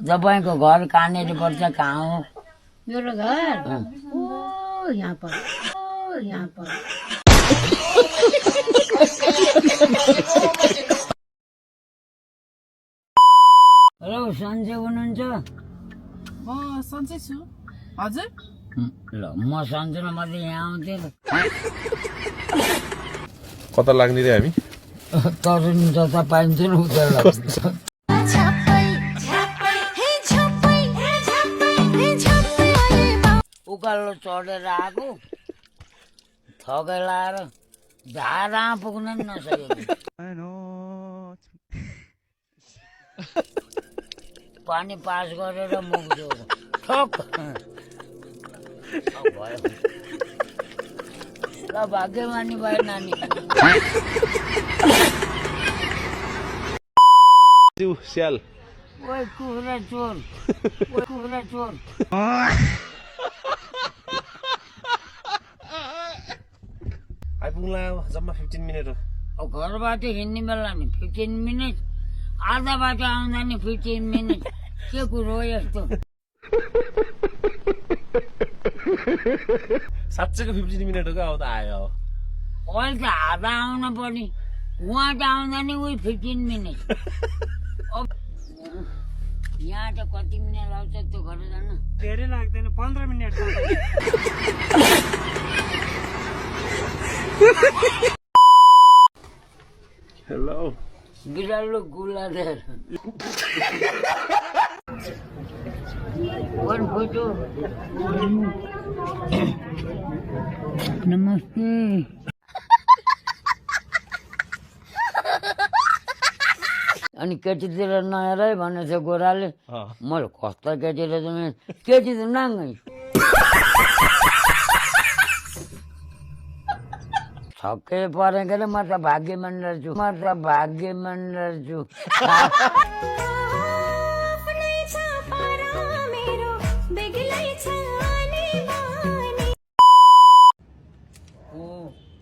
तपाईँको घर कहाँनिर पर्छ, कहाँ हो? मेरो घर ओ यहाँ पर हेलो, सन्चै हुनुहुन्छ? म सन्चै छु। हजुर ल, म सन्चै न, म त यहाँ आउँथेँ त। कता लाग्ने रे हामी? तरुण जता पाइन्छ नि उता लाग्छ। उकालो चढेर आएको, थकै लाएर झाडा पुग्न नि नसकेको। पानी पास गरेर मुख जोड्यो, ठोक भयो। ल, भाग्यमानी भयो नानी। स्याल ओइ कुखुरा चोर, ओइ कुखुरा चोर। आइपुग्ला जम्मा 15 मिनट हो। अब घरबाट हिँड्ने बेला नि 15 मिनट, आधा बाटो आउँदा नि 15 मिनट। के कुरो हो यस्तो? साँच्चैको 15 मिनट हो क्या? अब त आयो। अहिले त आधा आउन पर्ने, उहाँ त आउँदा नि उही 15 मिनट। अब यहाँ त कति मिनट लाग्छ त्यो घर जान? धेरै लाग्दैन, 15 मिनट। हेलो बिरालो गुला देयर। One photo. नमस्ते। अनि केटीतिर नहेर है भनेछ गोराले। मैले कस्तो केटी रहेछ, केटी त नाङ्गै। छक्कै परेको रे, म त भाग्यमान रहेछु, म त भाग्यमान रहेछु।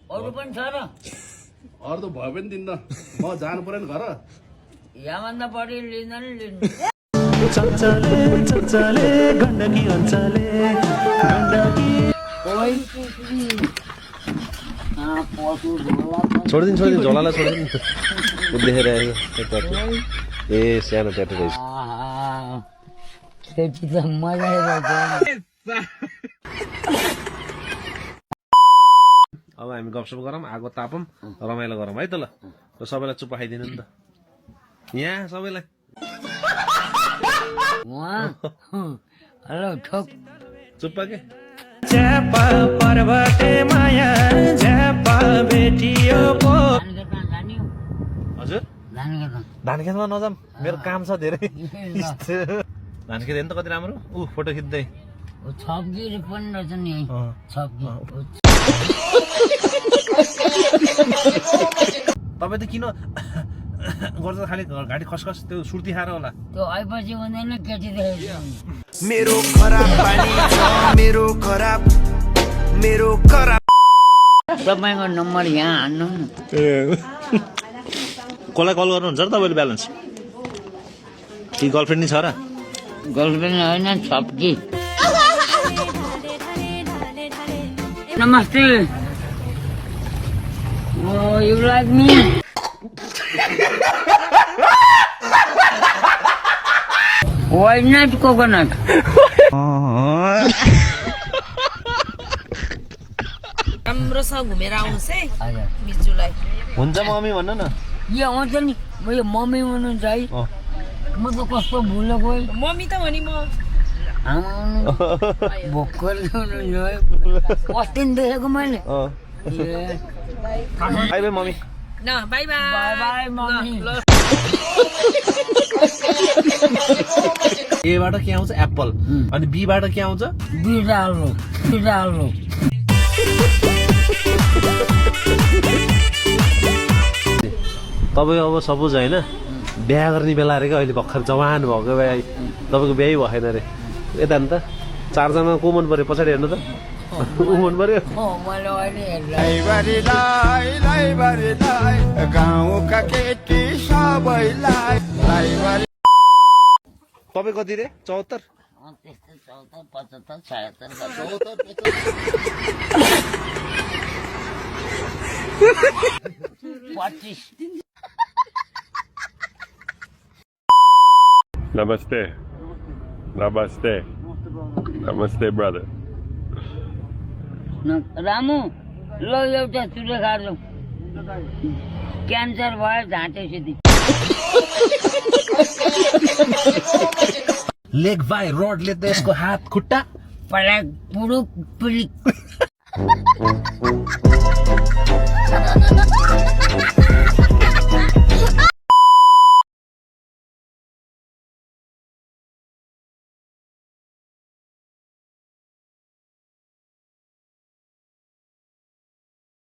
अरू पनि छ र? अरू त भयो पनि दिन्न, म जानु पर्यो नि घर। यहाँभन्दा बढी लिँदा नि लिनु। छोडिदिनु झोलालाई छोडिदिनु। देखेर आएको ए सानो ट्याटो रहेछ। केटी त मजा रहेछ। अब हामी गफसप गरौँ, आगो तापौँ, रमाइलो गरौँ है त। ल सबैलाई चुप्पा खाइदिनु नि त यहाँ सबैलाई। हेलो, ठोक चुप्पा के? हजुर धान खेतमा नजाम, मेरो काम छ धेरै। धान खेत हेर्नु त कति राम्रो। फोटो खिच्दै छब्जी पनि रहेछ नि। तपाईँ त किन गर्छ खालि घाँटी खसखस, त्यो सुर्ती खाएर होला। त्यो आएपछि हुँदैन केटी देखेको। मेरो खराब पानी छ, मेरो खराब तपाईँको नम्बर यहाँ हान्नु न। कसलाई कल गर्नुहुन्छ र तपाईँले? ब्यालेन्स कि गर्लफ्रेन्ड नि छ र? गर्लफ्रेन्ड होइन, छब्जी। नमस्ते। You like me? Why not coconut? राम्रोसँग घुमेर आउनुहोस् है मिजुलाई। हुन्छ मम्मी भन्नु न। यो आउँछ नि, म यो मम्मी हुनुहुन्छ है। म त कस्तो भुलेको है। मम्मी त हो नि म। आमा भोक्कर हुनुहुन्छ है। अस्ति नि देखेको मैले। Bye bye mummy. न bye bye. Bye bye mummy. एबाट के आउँछ? एप्पल। अनि बीबाट के आउँछ? बिरालो। तपाईँ अब सपोज होइन बिहा गर्ने बेला अरे क्या, अहिले भर्खर जवान भएको भए तपाईँको बिहे भएन अरे, यता नि त चारजना को मन पर्यो पछाडि हेर्नु त? ऊ मन पर्यो। तपाईँ कति रे 74? त्यस्तै 74 75 76 25 Namaste. Namaste. Namaste, brother. Ramu ल एउटा चुरे खालौ क्यान्सर भयो झाँटेपछि लेग भाइ रोडले त यसको हात खुट्टा पलाक पुरुक पुलिक